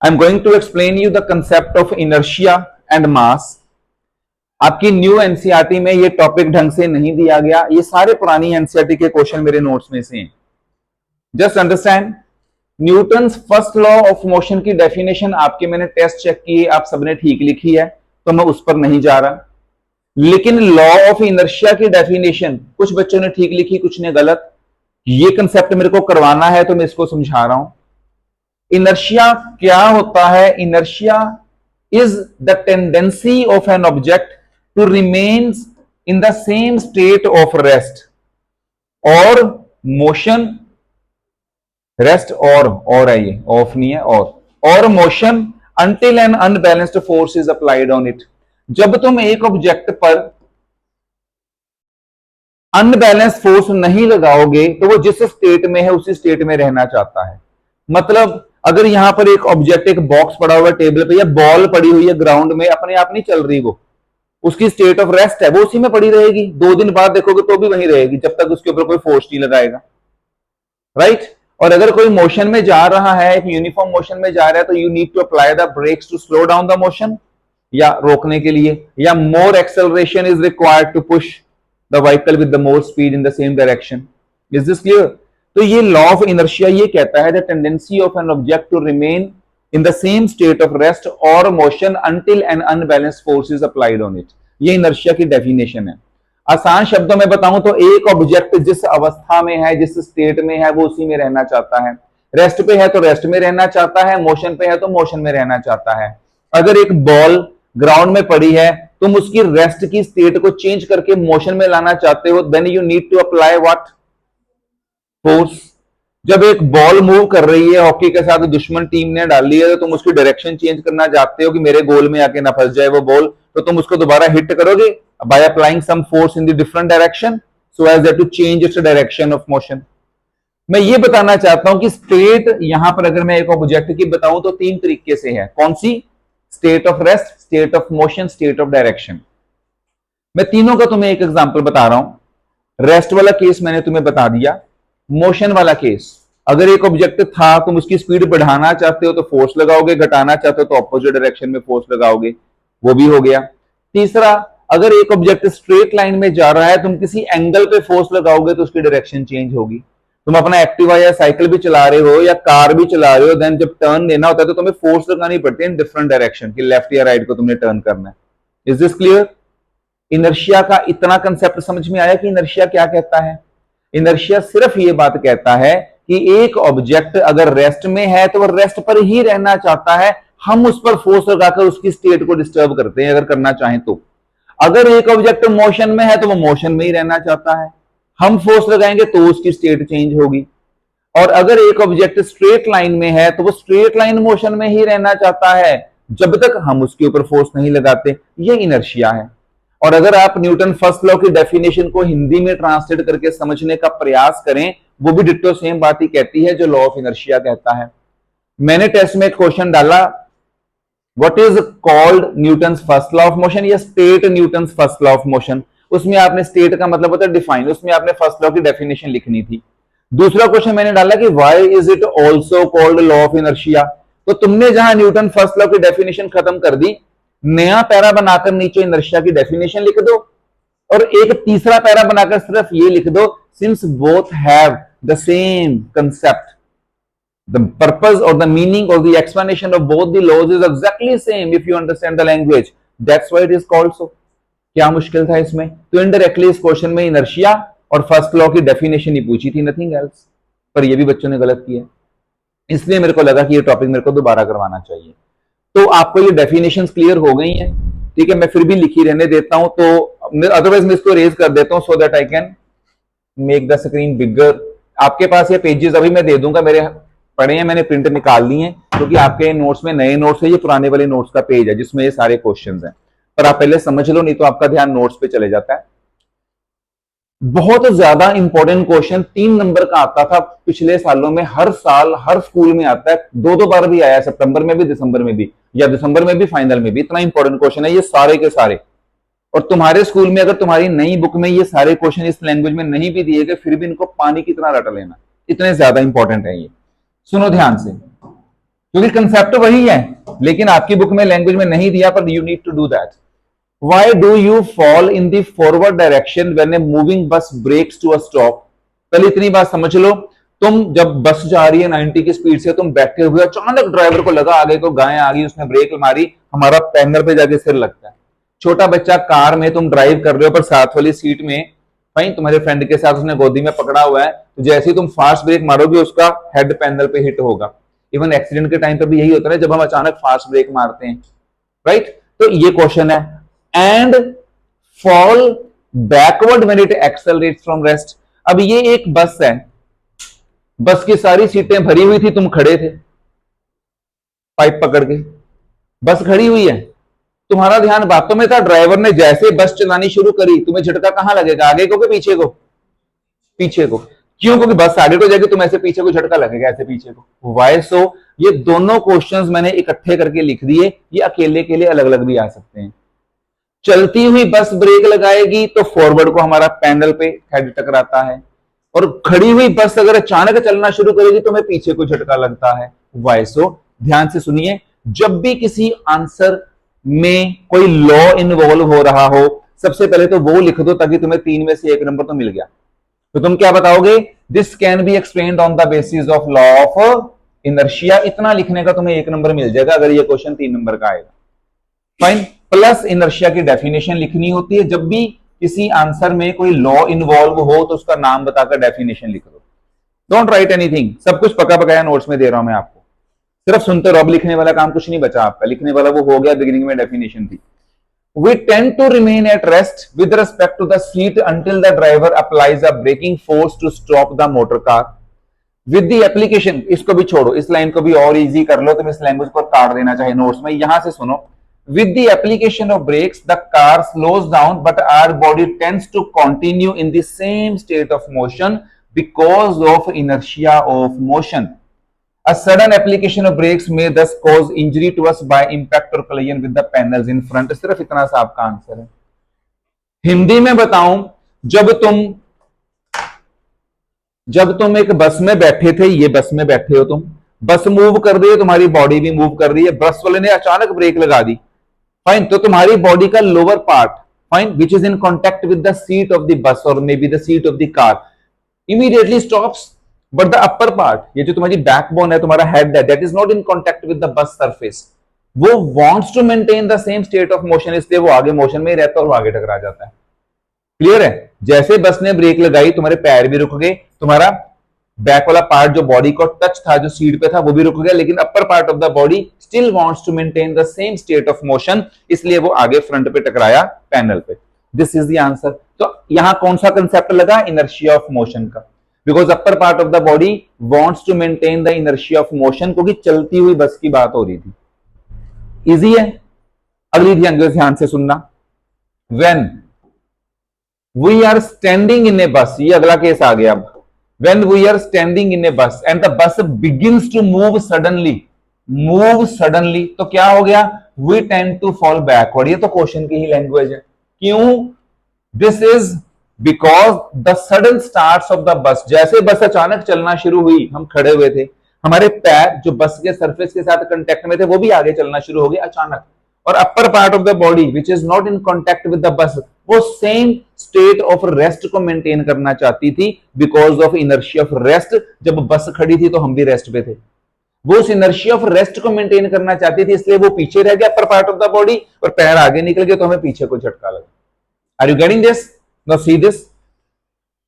I am going to explain you the concept of inertia and mass. आपकी new NCERT में ये topic ढंग से नहीं दिया गया, ये सारे पुरानी एनसीईआरटी के क्वेश्चन मेरे नोट्स में से हैं। Just understand, Newton's first law of motion की डेफिनेशन आपके मैंने टेस्ट चेक किए, आप सबने ठीक लिखी है, तो मैं उस पर नहीं जा रहा। लेकिन लॉ ऑफ इनर्शिया की डेफिनेशन कुछ बच्चों ने ठीक लिखी, कुछ ने गलत। ये कंसेप्ट मेरे को करवाना है तो मैं इसको समझा रहा हूं। इनर्शिया क्या होता है? Inertia is the tendency of an object to remains in the same state of rest और मोशन। रेस्ट और है, ये ऑफ नहीं है, और motion until an unbalanced force is applied on it. जब तुम एक ऑब्जेक्ट पर अनबैलेंस फोर्स नहीं लगाओगे तो वो जिस स्टेट में है उसी स्टेट में रहना चाहता है। मतलब अगर यहां पर एक ऑब्जेक्ट, एक बॉक्स पड़ा हुआ है टेबल पे या बॉल पड़ी हुई है ग्राउंड में, अपने आप नहीं चल रही, वो उसकी स्टेट ऑफ रेस्ट है, वो उसी में पड़ी रहेगी। 2 दिन बाद देखोगे तो भी वहीं रहेगी जब तक उसके ऊपर कोई फोर्स नहीं लगाएगा, राइट। और अगर कोई मोशन में जा रहा है, एक यूनिफॉर्म मोशन में जा रहा है, तो you need to apply the brakes to slow down the motion, या रोकने के लिए, या more acceleration is required to push the vehicle with the more speed in the same direction. Is this clear? तो ये लॉ ऑफ इनर्शिया ये कहता है the tendency of an object to remain in the same state of rest और motion until an unbalanced force is applied on it. ये inertia की definition है। आसान शब्दों में बताऊं तो एक ऑब्जेक्ट जिस अवस्था में है, जिस स्टेट में है, वो उसी में रहना चाहता है। रेस्ट पे है तो रेस्ट में रहना चाहता है, मोशन पे है तो मोशन में रहना चाहता है। अगर एक बॉल ग्राउंड में पड़ी है, तुम उसकी रेस्ट की स्टेट को चेंज करके मोशन में लाना चाहते हो, then you need to apply what? Force. जब एक बॉल मूव कर रही है हॉकी के साथ, दुश्मन टीम ने डाली है, तो तुम उसकी डायरेक्शन चेंज करना चाहते हो कि मेरे गोल में आके ना फंस जाए वो बॉल, तो तुम उसको दोबारा हिट करोगे by applying some force in the different direction so as that to change its direction of motion। मैं ये बताना चाहता हूं कि स्टेट यहां पर अगर मैं एक ऑब्जेक्ट की बताऊं तो 3 तरीके से है। कौन सी? State of rest, state of motion, state of direction. मैं तीनों का तुम्हें एक एग्जांपल बता रहा हूं। रेस्ट वाला केस मैंने तुम्हें बता दिया। मोशन वाला केस, अगर एक ऑब्जेक्ट था, तुम उसकी स्पीड बढ़ाना चाहते हो तो फोर्स लगाओगे, घटाना चाहते हो तो ऑपोजिट डायरेक्शन में फोर्स लगाओगे, वो भी हो गया। तीसरा, अगर एक ऑब्जेक्ट स्ट्रेट लाइन में जा रहा है, तुम किसी एंगल पे फोर्स लगाओगे तो उसकी डायरेक्शन चेंज होगी। तुम अपना एक्टिवा या साइकिल भी चला रहे हो या कार भी चला रहे हो, देन जब टर्न लेना होता है तो तुम्हें फोर्स लगानी पड़ती है इन डिफरेंट डायरेक्शन की, लेफ्ट या राइट को तुमने टर्न करना है। Is this clear? इनर्शिया का इतना कंसेप्ट समझ में आया कि इनर्शिया क्या कहता है? इनर्शिया सिर्फ ये बात कहता है कि एक ऑब्जेक्ट अगर रेस्ट में है तो वो रेस्ट पर ही रहना चाहता है, हम उस पर फोर्स लगाकर उसकी स्टेट को डिस्टर्ब करते हैं अगर करना चाहें तो। अगर एक ऑब्जेक्ट मोशन में है तो वो मोशन में ही रहना चाहता है, हम फोर्स लगाएंगे तो उसकी स्टेट चेंज होगी। और अगर एक ऑब्जेक्ट स्ट्रेट लाइन में है तो वो स्ट्रेट लाइन मोशन में ही रहना चाहता है जब तक हम उसके ऊपर फोर्स नहीं लगाते। ये इनर्शिया है। और अगर आप न्यूटन फर्स्ट लॉ की डेफिनेशन को हिंदी में ट्रांसलेट करके समझने का प्रयास करें, वो भी डिट्टो सेम बात ही कहती है जो लॉ ऑफ इनर्शिया कहता है। मैंने टेस्ट में एक क्वेश्चन डाला, What is called Newton's first law of motion या state Newton's first law of motion। उसमें आपने state का मतलब होता है डिफाइन, उसमें आपने फर्स्ट लॉ की डेफिनेशन लिखनी थी। दूसरा क्वेश्चन मैंने डाला कि why is it also called law of inertia। तो तुमने जहां न्यूटन फर्स्ट लॉ की डेफिनेशन खत्म कर दी, नया पैरा बनाकर नीचे इनर्शिया की डेफिनेशन लिख दो और एक तीसरा पैरा बनाकर सिर्फ ये लिख दो, since both have the same concept, the purpose or the meaning or the explanation of both the laws is exactly same if you understand the language, that's why it is called so। क्या मुश्किल था इसमें? तो indirectly इस question में inertia और first law की definition ही पूछी थी, नथिंग एल्स। पर ये भी बच्चों ने गलत किया, इसलिए मेरे को लगा कि ये टॉपिक मेरे को दोबारा करवाना चाहिए। तो आपको ये डेफिनेशंस क्लियर हो गई हैं, ठीक है। मैं फिर भी लिखी रहने देता हूं, तो अदरवाइज मैं इसको रेज कर देता हूं so that I can make the screen bigger. आपके पास ये पेजेस अभी मैं दे दूंगा, मेरे पढ़े हैं, मैंने प्रिंट निकाल ली है क्योंकि आपके नोट्स में नए नोट्स है, ये पुराने वाले नोट्स का पेज है जिसमें ये सारे क्वेश्चंस हैं। पर आप पहले समझ लो, नहीं तो आपका ध्यान नोट्स पे चले जाता है। बहुत ज्यादा इंपॉर्टेंट क्वेश्चन 3 नंबर का आता था पिछले सालों में, हर साल हर स्कूल में आता है, 2-2 बार भी आया, सितंबर में भी, दिसंबर में भी, या दिसंबर में भी, फाइनल में भी। इतना इंपॉर्टेंट क्वेश्चन है ये सारे के सारे। और तुम्हारे स्कूल में अगर तुम्हारी नई बुक में ये सारे क्वेश्चन इस लैंग्वेज में नहीं भी दिए गए, फिर भी इनको पानी की तरह रट लेना, इतने ज्यादा इंपॉर्टेंट है ये। सुनो ध्यान से, क्योंकि कंसेप्ट वही है, लेकिन आपकी बुक में लैंग्वेज में नहीं दिया, पर you need to do that. Why do you fall in the forward direction when a moving bus brakes to a stop? पहले इतनी बात समझ लो, तुम जब बस जा रही है 90 की स्पीड से, तुम बैठे हुए, अचानक ड्राइवर को लगा आगे को गाय आ गई, उसने ब्रेक मारी, हमारा पैनल पे जाके सिर लगता है। छोटा बच्चा कार में तुम ड्राइव कर रहे हो, पर साथ वाली सीट में भाई तुम्हारे फ्रेंड के साथ उसने गोदी में पकड़ा हुआ है, तो जैसे ही तुम फास्ट ब्रेक मारोगे उसका हेड पैनल पे हिट होगा। इवन एक्सीडेंट के टाइम पे भी यही होता है जब हम अचानक फास्ट ब्रेक मारते हैं, राइट? तो ये क्वेश्चन है, and fall backward when it accelerates from rest. अब ये एक बस है, बस की सारी सीटें भरी हुई थी, तुम खड़े थे पाइप पकड़ के, बस खड़ी हुई है, तुम्हारा ध्यान बातों में था, ड्राइवर ने जैसे बस चलानी शुरू करी, तुम्हें झटका कहां लगेगा, आगे को कि पीछे को? पीछे को। क्यों? क्योंकि बस आगे को जाएगी, तुम ऐसे पीछे को झटका लगेगा, ऐसे पीछे को। वाई सो? ये दोनों क्वेश्चंस मैंने इकट्ठे करके लिख दिए, ये अकेले के लिए अलग अलग भी आ सकते हैं। चलती हुई बस ब्रेक लगाएगी तो फॉरवर्ड को हमारा पैनल पे हेड टकराता है, और खड़ी हुई बस अगर अचानक चलना शुरू करेगी तो हमें पीछे को झटका लगता है। वाई सो? ध्यान से सुनिए, जब भी किसी आंसर में कोई लॉ इन्वॉल्व हो रहा हो, सबसे पहले तो वो लिख दो ताकि तुम्हें 3 में से 1 नंबर तो मिल गया। तो तुम क्या बताओगे? This can be explained on the basis of law of inertia. इतना लिखने का तुम्हें 1 नंबर मिल जाएगा अगर ये क्वेश्चन 3 नंबर का आएगा। फाइन। प्लस इनर्शिया की डेफिनेशन लिखनी होती है, जब भी किसी आंसर में कोई लॉ इन्वॉल्व हो तो उसका नाम बताकर डेफिनेशन लिख दो। डोंट राइट एनीथिंग, सब कुछ पका पकाया नोट्स में दे रहा हूं मैं आपको, सिर्फ सुनते रहो। अब लिखने वाला काम कुछ नहीं बचा आपका, लिखने वाला वो हो गया, बिगिनिंग में डेफिनेशन थी। We tend to remain at rest with respect to the seat until the driver applies a braking force to stop the motor car. With the application, इसको भी छोड़ो, इस लाइन को भी और इजी कर लो, तुम इस लैंग्वेज को काट देना चाहे नोट्स में। यहां से सुनो, with the application of brakes the car slows down but our body tends to continue in the same state of motion because of inertia of motion. A sudden application of brakes may thus cause injury to us by impact or collision with the panels in front. सिर्फ इतना सा आपका answer है। हिंदी में बताऊं, जब तुम एक बस में बैठे थे, ये बस में बैठे हो तुम, बस मूव कर रही है, तुम्हारी बॉडी भी मूव कर रही है, बस वाले ने अचानक ब्रेक लगा दी, फाइन, तो तुम्हारी बॉडी का lower part, fine, which is in contact with the seat of the bus और maybe the seat of the car, immediately stops, but the upper part, ये जो तुम्हारी बैकबोन है, तुम्हारा हेड है, that is not in contact with the bus surface, वो wants to maintain the same state of motion, इसलिए वो आगे मोशन में ही रहता है और वो आगे टकरा जाता है। क्लियर है? जैसे बस ने ब्रेक लगाई, तुम्हारे पैर भी रुक गए, तुम्हारा बैक वाला पार्ट जो बॉडी को टच था, जो सीट पे था, वो भी रुक गया, लेकिन upper part of the body still wants to maintain the same state of motion, इसलिए वो आगे फ्रंट पे टकराया पैनल पे। This is the answer. तो यहां कौन सा कंसेप्ट लगा? इनर्शिया ऑफ मोशन का, because upper part of the body wants to maintain the inertia of motion, क्योंकि चलती हुई बस की बात हो रही थी। इजी है। अगली ध्यान से सुनना, when we are standing in a bus, ये अगला केस आ गया। अब when we are standing in a bus and the bus begins to move suddenly, तो क्या हो गया? we tend to fall backward। ये तो क्वेश्चन की ही लैंग्वेज है। क्यों? this is because the sudden starts of the bus, जैसे बस अचानक चलना शुरू हुई, हम खड़े हुए थे, हमारे पैर जो बस के सरफेस के साथ कांटेक्ट में थे वो भी आगे चलना शुरू हो गए अचानक, और अपर part of the body which is not in contact with the बस, वो सेम स्टेट ऑफ रेस्ट को मेंटेन करना चाहती थी because of inertia of rest. जब बस खड़ी थी तो हम भी रेस्ट पे थे, वो उस इनर्शिया ऑफ रेस्ट को मेंटेन करना चाहती थी, इसलिए वो पीछे रह गया अपर पार्ट ऑफ द बॉडी, और पैर आगे निकल गए तो हमें पीछे को झटका लगा। Are you getting this? Now see this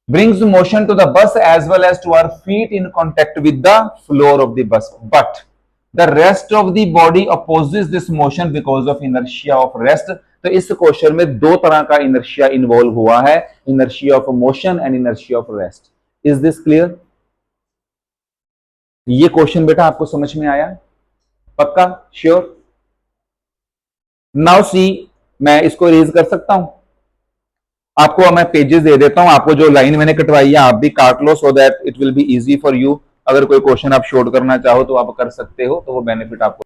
brings motion to the bus as well as to our feet in contact with the floor of the bus, but the rest of the body opposes this motion because of inertia of rest। तो इस question में दो तरह का inertia involve हुआ है, inertia of motion and inertia of rest. Is this clear? ये question बेटा आपको समझ में आया? पक्का? श्योर? नाउ सी, मैं इसको इरेज कर सकता हूं, आपको मैं पेजेस दे देता हूं, आपको जो लाइन मैंने कटवाई है आप भी काट लो, so that it will be easy for you. अगर कोई क्वेश्चन आप शॉर्ट करना चाहो तो आप कर सकते हो, तो वो बेनिफिट आपको।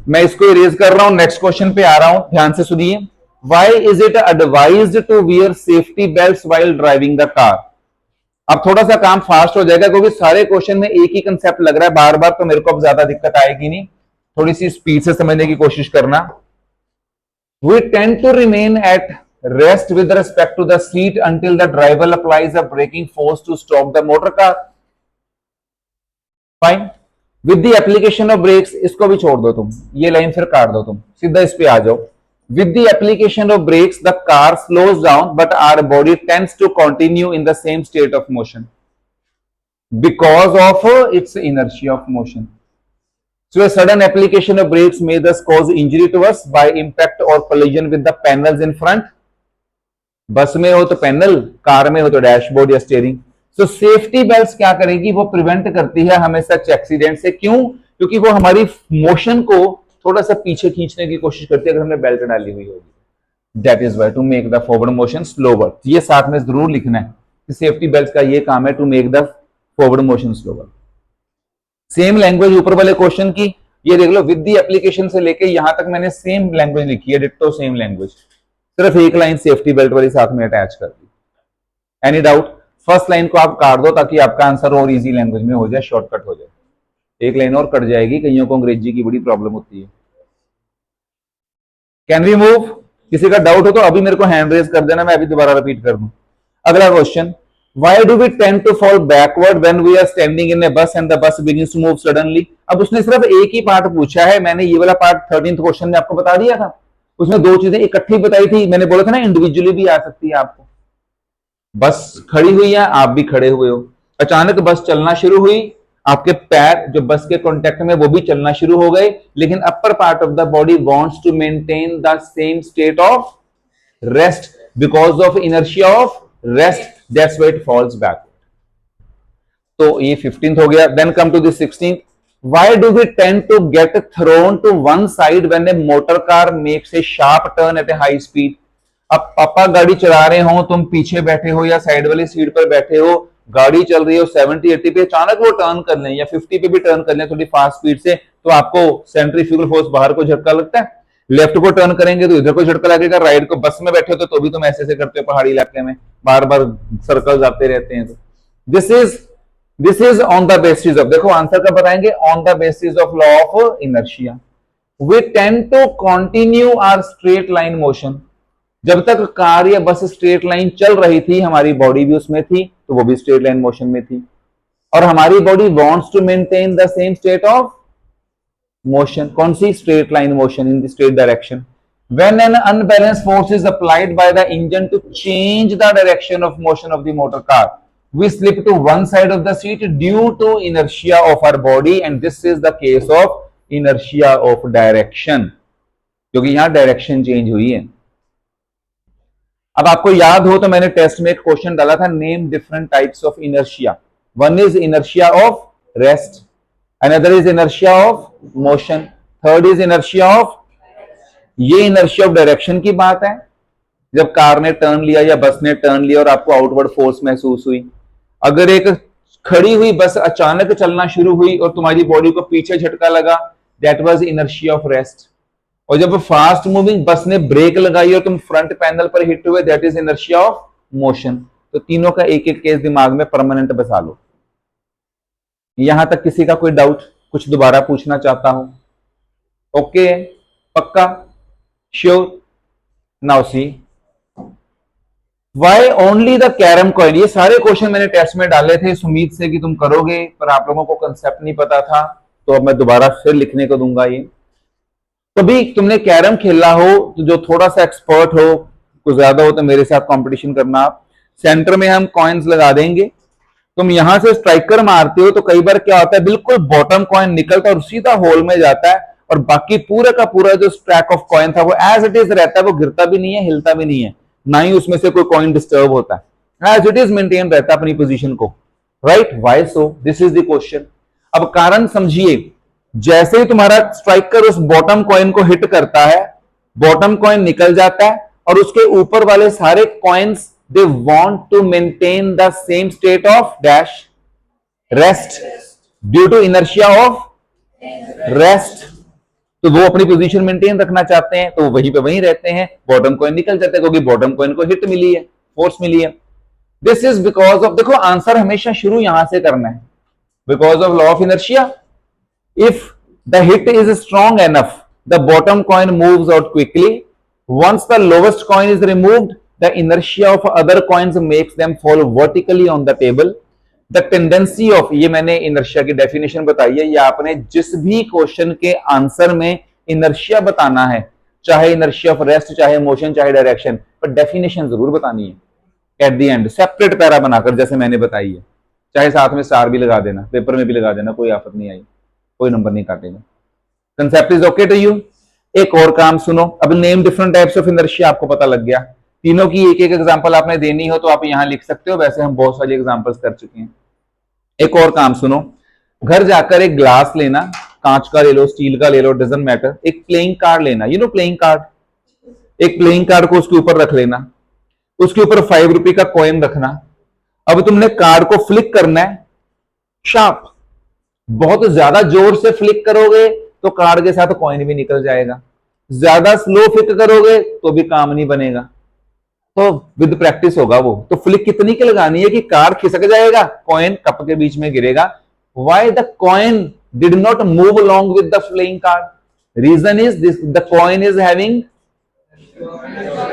मैं इसको इरेज कर रहा हूं, नेक्स्ट क्वेश्चन पे आ रहा हूं, ध्यान से सुनिए। Why is it advised to wear safety belts while driving the car? अब थोड़ा सा काम फास्ट हो जाएगा क्योंकि सारे क्वेश्चन में एक ही कंसेप्ट लग रहा है बार बार, तो मेरे को अब ज्यादा दिक्कत आएगी नहीं। थोड़ी सी स्पीड से समझने की कोशिश करना। We tend to remain at rest with respect to the seat until the driver applies a braking force to stop the motor car. Fine. With the application of brakes, इसको भी छोड़ दो तुम, ये लाइन फिर काट दो तुम, सीधा इस पे आ जाओ। With the application of brakes, the car slows down, but our body tends to continue in the same state of motion because of its inertia of motion. So a sudden application of brakes may thus cause injury to us by impact or collision with the panels in front. बस में हो तो panel, car में हो तो dashboard या steering. सो safety belt क्या करेगी, वो प्रिवेंट करती है हमें सच एक्सीडेंट से। क्यों? क्योंकि वो हमारी मोशन को थोड़ा सा पीछे खींचने की कोशिश करती है अगर हमने बेल्ट डाली हुई होगी। That is why to make the forward motion slower. ये साथ में जरूर लिखना है कि सेफ्टी बेल्ट का ये काम है, to make the forward motion slower. Same language ऊपर वाले क्वेश्चन की, ये देख लो, विद द एप्लीकेशन से लेके यहां तक मैंने सेम लैंग्वेज लिखी है, डिट्टो सेम लैंग्वेज, सिर्फ एक लाइन सेफ्टी बेल्ट वाली साथ में अटैच कर दी। Any doubt? फर्स्ट लाइन को आप काट दो ताकि आपका आंसर और इजी लैंग्वेज में हो जाए, शॉर्टकट हो जाए। एक लाइन और कट जाएगी, कईयों को अंग्रेजी की बड़ी प्रॉब्लम होती है। Can we move? किसी का डाउट हो तो अभी मेरे को हैंड रेज कर देना, मैं अभी दोबारा रिपीट कर दूं। अगला question, why do we tend to fall backward when we are standing in a bus and the bus begins to move suddenly? अब उसने सिर्फ एक ही पार्ट पूछा है, मैंने ये वाला पार्ट 13th क्वेश्चन में आपको बता दिया था। उसमें दो चीजें इकट्ठी बताई थी, मैंने बोला था ना इंडिविजुअली भी आ सकती है आपको। बस खड़ी हुई है, आप भी खड़े हुए हो, अचानक बस चलना शुरू हुई, आपके पैर जो बस के कांटेक्ट में वो भी चलना शुरू हो गए, लेकिन upper part of the body wants to maintain the same state of rest because of inertia of rest, that's why it falls backward. तो ये 15th हो गया। Then come to the 16th, why do we tend to get thrown to one side when a motor car makes a sharp turn at a high speed? अब पापा गाड़ी चला रहे हो, तुम पीछे बैठे हो या साइड वाली सीट पर बैठे हो, गाड़ी चल रही हो 70-80 पे, अचानक वो टर्न कर लें या 50 पे भी टर्न कर लें थोड़ी फास्ट स्पीड से, तो आपको सेंट्रीफ्यूगल फोर्स बाहर को झटका लगता है। लेफ्ट को टर्न करेंगे तो इधर को झटका लगेगा, राइट को, बस में बैठे हो तो भी तुम ऐसे ऐसे करते हो, पहाड़ी इलाके में बार बार सर्कल आते रहते हैं। तो this is on the basis of, देखो आंसर कब बताएंगे, on the basis of law of inertia. We tend to continue our straight line motion. जब तक कार या बस स्ट्रेट लाइन चल रही थी, हमारी बॉडी भी उसमें थी, तो वो भी स्ट्रेट लाइन मोशन में थी, और हमारी body wants to maintain the same state of motion. कौन सी? Straight line motion in the straight direction. When an unbalanced force is applied by the engine to change the direction of motion of the motor car, we slip to one side of the seat due to inertia of our body, and this is the case of inertia of direction, क्योंकि यहां direction change हुई है। अब आपको याद हो तो मैंने टेस्ट में एक क्वेश्चन डाला था, name different types of inertia. One is inertia of rest, another is inertia of motion, third is inertia of, ये इनर्शिया ऑफ डायरेक्शन की बात है, जब कार ने टर्न लिया या बस ने टर्न लिया और आपको आउटवर्ड फोर्स महसूस हुई। अगर एक खड़ी हुई बस अचानक चलना शुरू हुई और तुम्हारी बॉडी को पीछे झटका लगा, that was inertia of rest. और जब फास्ट मूविंग बस ने ब्रेक लगाई और तुम फ्रंट पैनल पर हिट हुए, that is inertia of motion. तो तीनों का एक एक केस दिमाग में परमानेंट बसा लो। यहां तक किसी का कोई डाउट, कुछ दोबारा पूछना चाहता हूं? ओके, पक्का, sure? Now see, why only the carrom coin. ये सारे क्वेश्चन मैंने टेस्ट में डाले थे इस उम्मीद से कि तुम करोगे, पर आप लोगों को कंसेप्ट नहीं पता था, तो अब मैं दोबारा फिर लिखने को दूंगा। ये कभी तुमने कैरम खेला हो तो जो थोड़ा सा एक्सपर्ट हो, कुछ ज्यादा हो, तो मेरे साथ कंपटीशन करना। आप सेंटर में हम कॉइन्स लगा देंगे, तुम यहां से स्ट्राइकर मारते हो तो कई बार क्या होता है, बिल्कुल बॉटम कॉइन निकलता है और सीधा होल में जाता है, और बाकी पूरा का पूरा जो स्ट्रैक ऑफ कॉइन था वो एज इट इज रहता है, वो गिरता भी नहीं है, हिलता भी नहीं है, ना ही उसमें से कोई कॉइन डिस्टर्ब होता है, एज इट इज मेंटेन रहता है अपनी पोजीशन को। Right? Why so? This is the question. अब कारण समझिए, जैसे ही तुम्हारा स्ट्राइकर उस बॉटम कॉइन को हिट करता है, बॉटम कॉइन निकल जाता है, और उसके ऊपर वाले सारे coins they want to maintain the same state of dash rest due to inertia of rest. तो वो अपनी पोजीशन मेंटेन रखना चाहते हैं, तो वहीं पे वहीं रहते हैं, बॉटम कॉइन निकल जाता है क्योंकि बॉटम कॉइन को हिट मिली है, फोर्स मिली है। दिस इज बिकॉज ऑफ, देखो आंसर हमेशा शुरू यहां से करना है, because of law of inertia. If the hit is strong enough, the bottom coin moves out quickly. Once the lowest coin is removed, the inertia of other coins makes them fall vertically on the table. The tendency of, ये मैंने inertia की definition बताई है, ये आपने जिस भी question के आंसर में inertia बताना है, चाहे inertia of rest, चाहे motion, चाहे direction, पर definition जरूर बतानी है at the end, separate para बनाकर, जैसे मैंने बताई है। चाहे साथ में स्टार भी लगा देना, पेपर में भी लगा देना, कोई आफत नहीं आई, कोई नंबर नहीं काटेगा। Concept is okay to you. एक और काम सुनो, अब name different types of inertia आपको पता लग गया। तीनों की एक एक एग्जांपल आपने देनी हो तो आप यहां लिख सकते हो, वैसे हम बहुत सारी एग्जांपल्स कर चुके हैं। एक और काम सुनो, घर जाकर एक ग्लास लेना, कांच का ले लो, स्टील का ले लो, डजंट मैटर। एक प्लेइंग कार्ड लेना, यू नो प्लेइंग कार्ड, एक प्लेइंग कार्ड को उसके ऊपर रख लेना, उसके ऊपर 5 रुपए का कॉइन रखना। अब तुमने कार्ड को फ्लिक करना है, शार्प, बहुत ज्यादा जोर से फ्लिक करोगे तो कार्ड के साथ कॉइन भी निकल जाएगा, ज्यादा स्लो फ्लिक करोगे तो भी काम नहीं बनेगा। तो विद प्रैक्टिस होगा वो। तो फ्लिक कितनी की लगानी है कि कार्ड खिसक जाएगा, कॉइन कप के बीच में गिरेगा। Why the coin did not move along with the playing card? Reason is this, the coin is having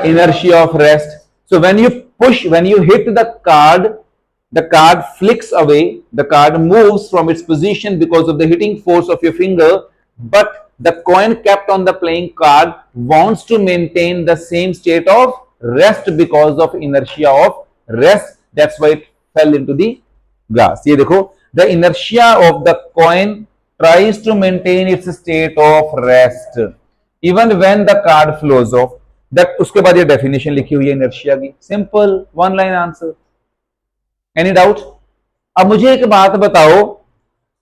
inertia of rest. So when you push, when you hit the card flicks away, the card moves from its position because of the hitting force of your finger, but the coin kept on the playing card wants to maintain the same state of rest because of inertia of rest. That's why it fell into the glass. ये देखो, the inertia of the coin tries to maintain its state of rest even when the card flows off. That उसके बाद ये definition लिखी हुई है inertia की, simple one line answer. Any doubt? अब मुझे एक बात बताओ,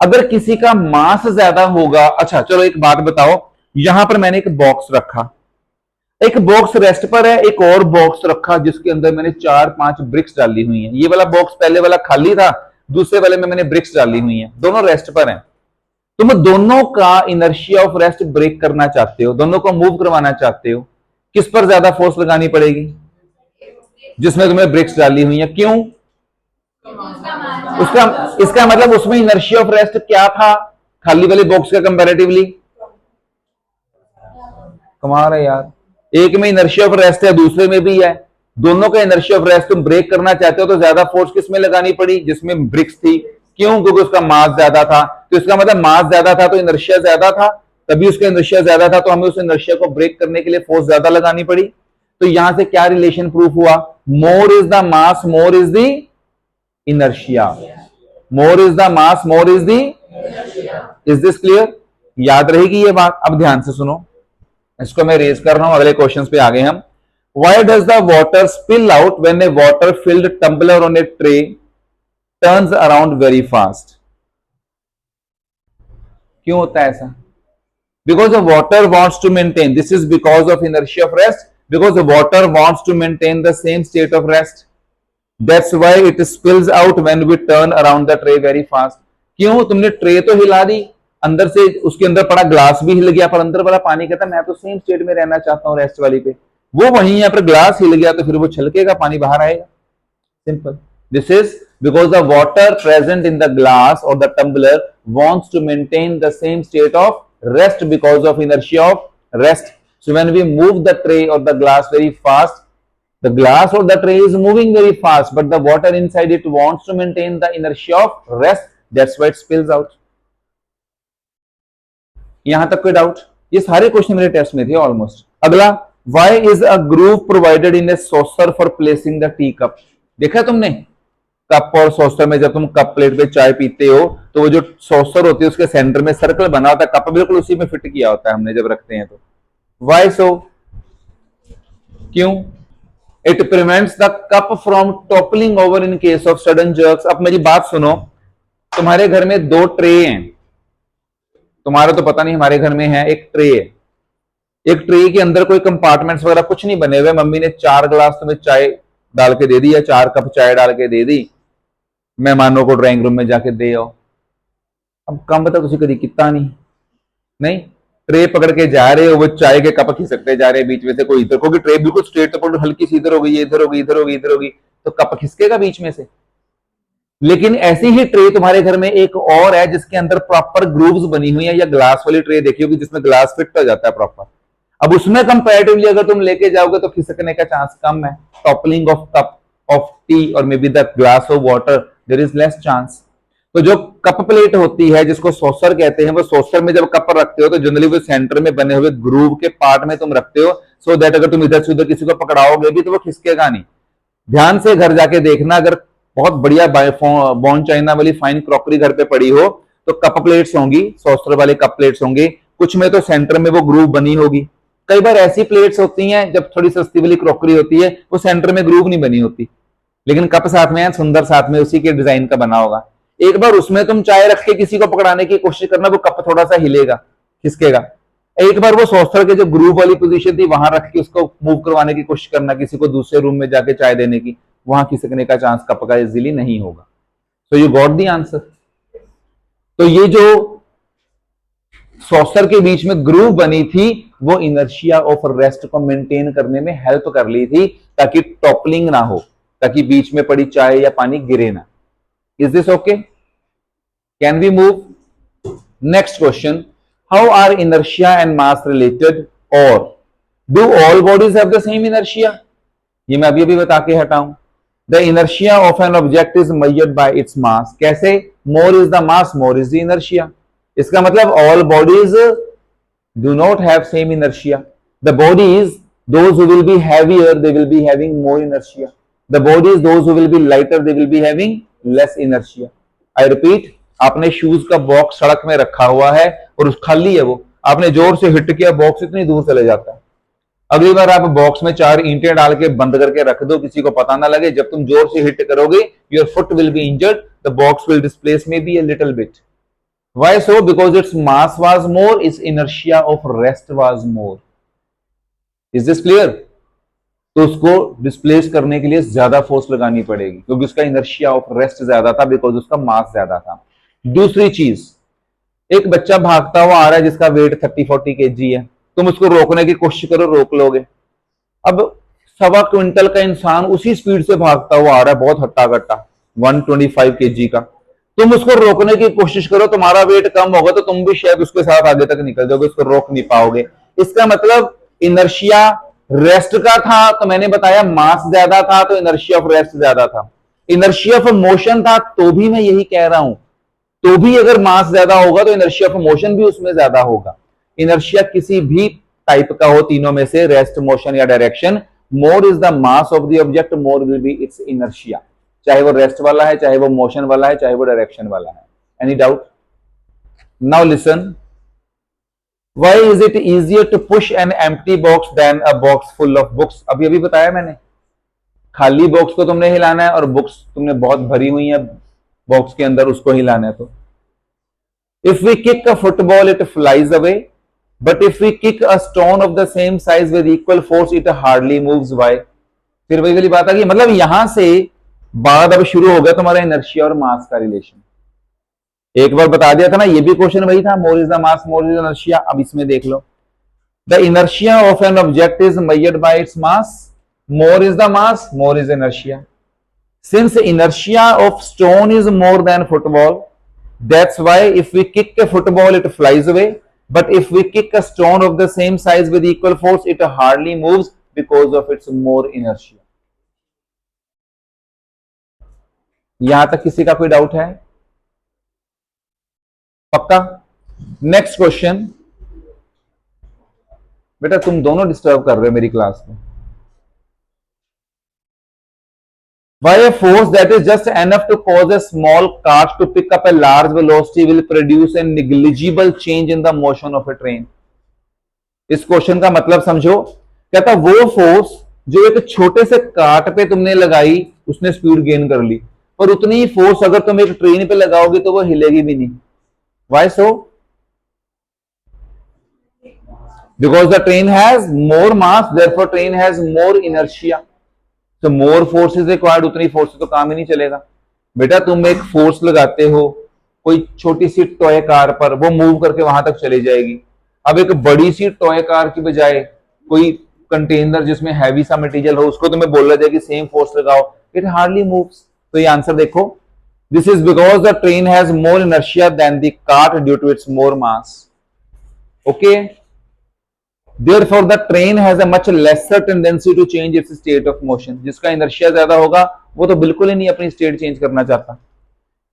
अगर किसी का मास ज्यादा होगा, अच्छा चलो एक बात बताओ, यहां पर मैंने एक बॉक्स रखा, एक बॉक्स रेस्ट पर है, एक और बॉक्स रखा जिसके अंदर मैंने 4-5 ब्रिक्स डाली हुई हैं। ये वाला बॉक्स पहले वाला खाली था, दूसरे वाले में मैंने ब्रिक्स डाली हुई हैं, दोनों रेस्ट पर हैं। तुम दोनों का इनर्शिया ऑफ रेस्ट ब्रेक करना चाहते हो, दोनों को मूव करवाना चाहते हो, किस पर ज्यादा फोर्स लगानी पड़ेगी? जिसमें तुम्हें ब्रिक्स डाली हुई है। क्यों? उसका इसका मतलब उसमें इनर्शिया ऑफ रेस्ट क्या था खाली वाले बॉक्स का कंपैरेटिवली? कमाल है यार, एक में इनर्शिया ऑफ रेस्ट है, दूसरे में भी है, दोनों का इनर्शिया ऑफ रेस्ट तुम ब्रेक करना चाहते हो, तो ज्यादा फोर्स किसमें लगानी पड़ी? जिसमें ब्रिक्स थी। क्यों? क्योंकि उसका मास ज्यादा था। तो इसका मतलब मास ज्यादा था तो इनर्शिया ज्यादा था, तभी उसका इनर्शिया ज्यादा था, तो हमें उस इनर्शिया को ब्रेक करने के लिए फोर्स ज्यादा लगानी पड़ी। तो यहां से क्या रिलेशन प्रूफ हुआ? मोर is the mass, more is the inertia. More is the mass, more is the, is this clear? याद रहेगी ये बात। अब ध्यान से सुनो, इसको मैं रेज कर रहा हूं, अगले क्वेश्चन पे आगे हम। Why does the water spill out when a water filled tumbler on a tray turns around very fast? क्यों होता है ऐसा? Because the water wants to maintain, this is because of inertia of rest, because the water wants to maintain the same state of rest, that's why it spills out when we turn around the tray very fast. क्यों? तुमने tray तो हिला दी, अंदर से उसके अंदर पड़ा glass भी हिल गया, पर अंदर वाला पानी कहता मैं तो सेम स्टेट में रहना चाहता हूं रेस्ट वाली पे। वो वहीं यहाँ पर ग्लास हिल गया तो फिर वो छलकेगा, पानी बाहर आएगा, simple. This is because the water present in the glass or the tumbler wants to maintain the same state of rest because of inertia of rest. So when we move the tray or the glass very fast, the glass or the tray is moving very fast, but the water inside it wants to maintain the inertia of rest. That's why it spills out. यहां तक कोई doubt? ये सारे question मेरे test में थे almost. अगला, why is a groove provided in a saucer for placing the tea cup? देखा तुमने कप और सॉसर में, जब तुम कप प्लेट पे चाय पीते हो तो वो जो सॉसर होती है उसके सेंटर में सर्कल बना होता है, कप बिल्कुल उसी में फिट किया होता है हमने जब रखते हैं तो। Why so? क्यों? It prevents the cup from toppling over in case of sudden jerks. अब मेरी बात सुनो, तुम्हारे घर में 2 ट्रे हैं, तुम्हारा तो पता नहीं, हमारे घर में है एक ट्रे है, एक ट्रे के अंदर कोई कंपार्टमेंट्स वगैरह कुछ नहीं बने हुए, मम्मी ने 4 ग्लास तुम्हें चाय डाल के दे दी या 4 कप चाय डाल के दे दी, मेहमानों को ड्राइंग रूम में जाके दे आओ। अब काम बता, तुझे कभी कितना नहीं ट्रे पकड़ के जा रहे हो, वो चाय के कप खिसकते जा रहे हैं बीच में से, कोई इधर, क्योंकि ट्रे बिल्कुल स्ट्रेट तो हल्की सी इधर हो गई, इधर हो गई, इधर हो गई, इधर हो गई, तो कप खिसकेगा बीच में से। लेकिन ऐसी ही ट्रे तुम्हारे घर में एक और है जिसके अंदर प्रॉपर ग्रूव्स बनी हुई है, या ग्लास वाली ट्रे देखी होगी जिसमें ग्लास फिट हो जाता है प्रॉपर। अब उसमें कंपैरेटिवली अगर तुम लेके जाओगे तो खिसकने का चांस कम है। Toppling of cup of tea और maybe the glass of water, there is less chance. तो जो कप प्लेट होती है जिसको सॉसर कहते हैं, वो सॉसर में जब कप रखते हो तो जनरली वो सेंटर में बने हुए ग्रूव के पार्ट में तुम रखते हो, सो दैट अगर तुम इधर से उधर किसी को पकड़ाओगे भी तो वो खिसकेगा नहीं। ध्यान से घर जाके देखना, अगर बहुत बढ़िया बॉन चाइना वाली फाइन क्रॉकरी घर पे पड़ी हो तो कप प्लेट्स होंगी, सॉसर वाले कप प्लेट्स होंगे, कुछ में तो सेंटर में वो ग्रूव बनी होगी। कई बार ऐसी प्लेट्स होती हैं जब थोड़ी सस्ती वाली क्रॉकरी होती है वो सेंटर में ग्रूव नहीं बनी होती, लेकिन कप साथ में है, सुंदर साथ में उसी के डिजाइन का बना होगा। एक बार उसमें तुम चाय रख के किसी को पकड़ाने की कोशिश करना, वो कप थोड़ा सा हिलेगा, खिसकेगा। एक बार वो सॉसर के जो ग्रूव वाली पोजीशन थी वहां रख के उसको मूव करवाने की कोशिश करना, किसी को दूसरे रूम में जाके चाय देने की, वहां खिसकने का चांस कप का इजीली नहीं होगा। तो यू गॉट द आंसर। तो ये जो सॉसर के बीच में ग्रूव बनी थी वो इनर्शिया ऑफ रेस्ट को मेंटेन करने में हेल्प कर ली थी, ताकि टॉपलिंग ना हो, ताकि बीच में पड़ी चाय या पानी गिरे ना। Is this okay? Can we move? Next question, how are inertia and mass related, और do all bodies have the same inertia? ये मैं अभी बता के हटाऊं। The inertia of an object is measured by its mass. कैसे? More is the mass, more is the inertia. इसका मतलब all bodies do not have same inertia. The bodies, those who will be heavier, they will be having more inertia. The bodies, those who will be lighter, they will be having less inertia. I repeat, आपने shoes का box सड़क में रखा हुआ है और उस खाली है, वो आपने जोर से हिट किया, बॉक्स इतनी दूर चले जाता है। अगली बार आप बॉक्स में 4 ईंटें डाल के बंद करके रख दो, किसी को पता ना लगे, जब तुम जोर से हिट करोगे your foot will be injured, the box will displace may be a little bit. Why so? Because its mass was more, its inertia of rest was more. Is this clear? तो उसको displace करने के लिए ज्यादा force लगानी पड़ेगी क्योंकि उसका इनर्शिया ऑफ रेस्ट ज्यादा था, बिकॉज उसका मास ज्यादा था। दूसरी चीज, एक बच्चा भागता हुआ आ रहा है जिसका वेट 30-40 kg है, तुम उसको रोकने की कोशिश करो, रोक लोगे। अब 1.25 क्विंटल का इंसान उसी स्पीड से भागता हुआ आ रहा है, बहुत हट्टा कट्टा 125 kg का, तुम उसको रोकने की कोशिश करो, तुम्हारा वेट कम होगा तो तुम भी शायद उसके साथ आगे तक निकल जाओगे, उसको रोक नहीं पाओगे। इसका मतलब इनर्शिया रेस्ट का था तो मैंने बताया मास ज्यादा था तो इनर्शिया ऑफ रेस्ट ज्यादा था। इनर्शिया ऑफ मोशन था तो भी मैं यही कह रहा हूं, तो भी अगर मास ज्यादा होगा तो इनर्शिया ऑफ मोशन भी उसमें ज्यादा होगा। इनर्शिया किसी भी टाइप का हो, तीनों में से, रेस्ट, मोशन या direction, more is the mass of the object, more will be it's inertia, चाहे वो रेस्ट वाला है, चाहे वो मोशन वाला है, चाहे वो डायरेक्शन वाला है। Any doubt? Now listen, why is it easier to push an empty box than a box full of books? अभी अभी बताया मैंने, खाली बॉक्स को तुमने हिलाना है और बुक्स तुमने बहुत भरी हुई है बॉक्स के अंदर, उसको हिलाना है। तो if we kick a football it flies away, but if we kick a stone of the same size with equal force it hardly moves. Why? फिर वही वाली बात आ गई, मतलब यहां से बाद अब शुरू हो गया तुम्हारा इनर्शिया और मास का रिलेशन। एक बार बता दिया था ना, ये भी क्वेश्चन वही था, more is the mass, more is inertia. अब इसमें देख लो, the inertia of an object is measured by its mass, more is the mass, more is inertia. Since inertia of stone is more than football, that's why if we kick a football it flies away, but if we kick a stone of the same size with equal force it hardly moves because of its more inertia. यहां तक किसी का कोई doubt है? पक्का? Next question. बेटा तुम दोनों डिस्टर्ब कर रहे हो मेरी क्लास में। Why a force that is just enough to cause a small cart to pick up a large velocity will produce a negligible change in the motion of a train? इस question का मतलब समझो, कहता वो force जो एक छोटे से कार्ट पे तुमने लगाई उसने स्पीड गेन कर ली, और उतनी ही फोर्स अगर तुम एक ट्रेन पे लगाओगे तो वो हिलेगी भी नहीं। Why so? Because the train has more mass, therefore train has more inertia. So more force is required, उतनी फोर्स से तो काम ही नहीं चलेगा। बेटा तुम एक फोर्स लगाते हो कोई छोटी सी टॉय कार पर, वो मूव करके वहां तक चली जाएगी। अब एक बड़ी सी टॉय कार की बजाय कोई कंटेनर जिसमें हैवी सा मटेरियल हो उसको तुम्हें बोला जाए कि सेम फोर्स लगाओ, इट हार्डली मूव्स। तो ये आंसर देखो, this is because the train has more inertia than the cart due to its more mass. Okay, therefore the train has a much lesser tendency to change its state of motion। जिसका inertia ज्यादा होगा वो तो बिल्कुल ही नहीं अपनी state change करना चाहता।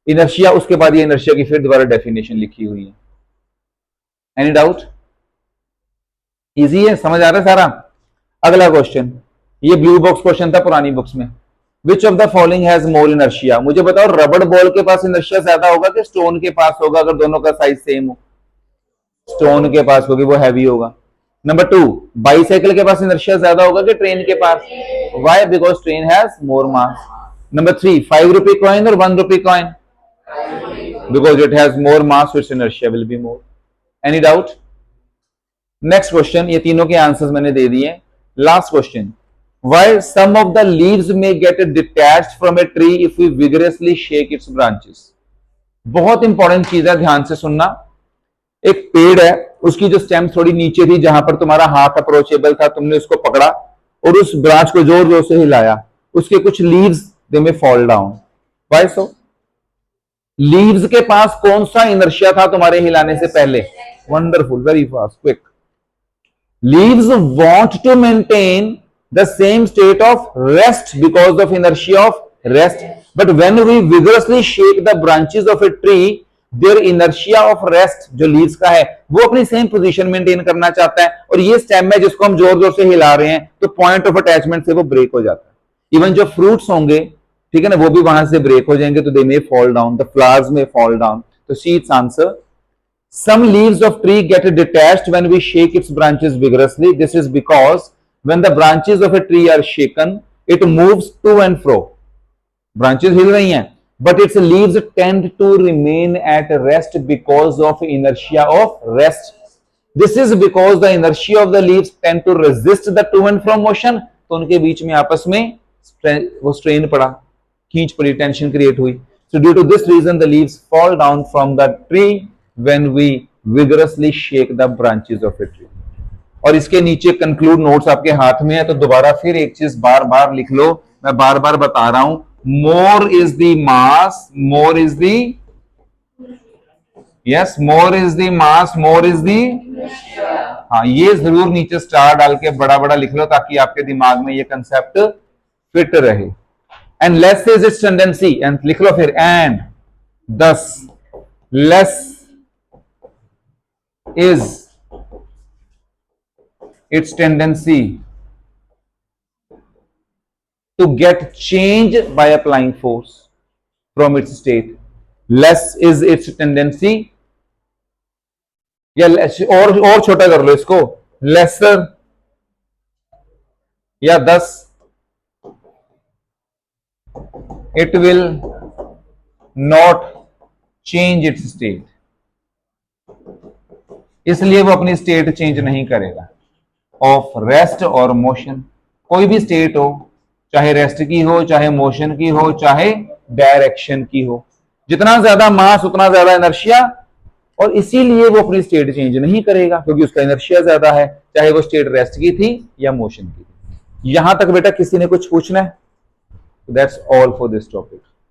इनर्शिया, उसके बाद ये इनर्शिया की फिर दोबारा डेफिनेशन लिखी हुई है। Any doubt? इजी है, समझ आ रहा है सारा? अगला क्वेश्चन, ये ब्लू बॉक्स क्वेश्चन था पुरानी बुक्स में। Which of the following has more inertia? मुझे बताओ, रबड़ बॉल के पास इनर्शिया ज्यादा होगा कि स्टोन के पास होगा? अगर दोनों का साइज सेम हो, स्टोन के पास होगी, वो हैवी होगा। नंबर 2, बाइसाइकिल के पास इनर्शिया ज्यादा होगा कि ट्रेन के पास? Why? Because train has more mass. Number 3, 5 rupee coin और 1 rupee coin? Because it has more mass, its inertia will be more. Any doubt? Next question, ये तीनों के आंसर्स मैंने दे दिए। Last question, why some of the leaves may get detached from a tree if we vigorously shake its branches. बहुत important चीज है, ध्यान से सुनना। एक पेड़ है, उसकी जो स्टेम थोड़ी नीचे थी, जहां पर तुम्हारा हाथ अप्रोचेबल था, तुमने उसको पकड़ा और उस ब्रांच को जोर जोर से हिलाया, उसके कुछ लीव्स दे में fall down. Why so? Leaves के पास कौन सा इनर्शिया था तुम्हारे हिलाने से पहले? Wonderful, very fast, quick. Leaves want to maintain the same state of rest because of inertia of rest. But when we vigorously shake the branches of a tree, their inertia of rest जो leaves का है वो अपनी same position maintain करना चाहता है, और ये स्टेम है जिसको हम जोर जोर से हिला रहे हैं, तो पॉइंट ऑफ अटैचमेंट से वो ब्रेक हो जाता है। इवन जो फ्रूट्स होंगे, ठीक है ना, वो भी वहां से ब्रेक हो जाएंगे, तो दे मे फॉल डाउन, द फ्लावर्स में फॉल डाउन। तो see it's answer. Some leaves of tree get detached when we shake its branches vigorously. This is because when the branches of a tree are shaken, it moves to and fro. Branches हिल रही हैं, but its leaves tend to remain at rest because of inertia of rest. This is because the inertia of the leaves tend to resist the to and fro motion. तो उनके बीच में आपस में वो strain पड़ा, खींच पड़ी, टेंशन क्रिएट हुई। So due to this reason, the leaves fall down from the tree when we vigorously shake the branches of a tree। और इसके नीचे कंक्लूड नोट्स आपके हाथ में है, तो दोबारा फिर एक चीज बार बार लिख लो, मैं बार बार बता रहा हूं, मोर is the mass, more is the, yes, more is the mass, more is the, हाँ, ये जरूर नीचे स्टार डाल के बड़ा बड़ा लिख लो ताकि आपके दिमाग में ये कंसेप्ट फिट रहे। And less is it's tendency, and लिख लो फिर, and thus less is its tendency to get change by applying force from its state। less is its tendency, या और छोटा कर लो इसको, lesser या thus it will not change its state। इसलिए वो अपनी स्टेट चेंज नहीं करेगा ऑफ रेस्ट और मोशन। कोई भी स्टेट हो, चाहे रेस्ट की हो, चाहे मोशन की हो, चाहे डायरेक्शन की हो, जितना ज्यादा मास उतना ज्यादा इनर्शिया, और इसीलिए वो अपनी स्टेट चेंज नहीं करेगा क्योंकि उसका इनर्शिया ज्यादा है, चाहे वो स्टेट रेस्ट की थी या मोशन की थी। यहां तक बेटा किसी ने कुछ पूछना है? That's all for this topic.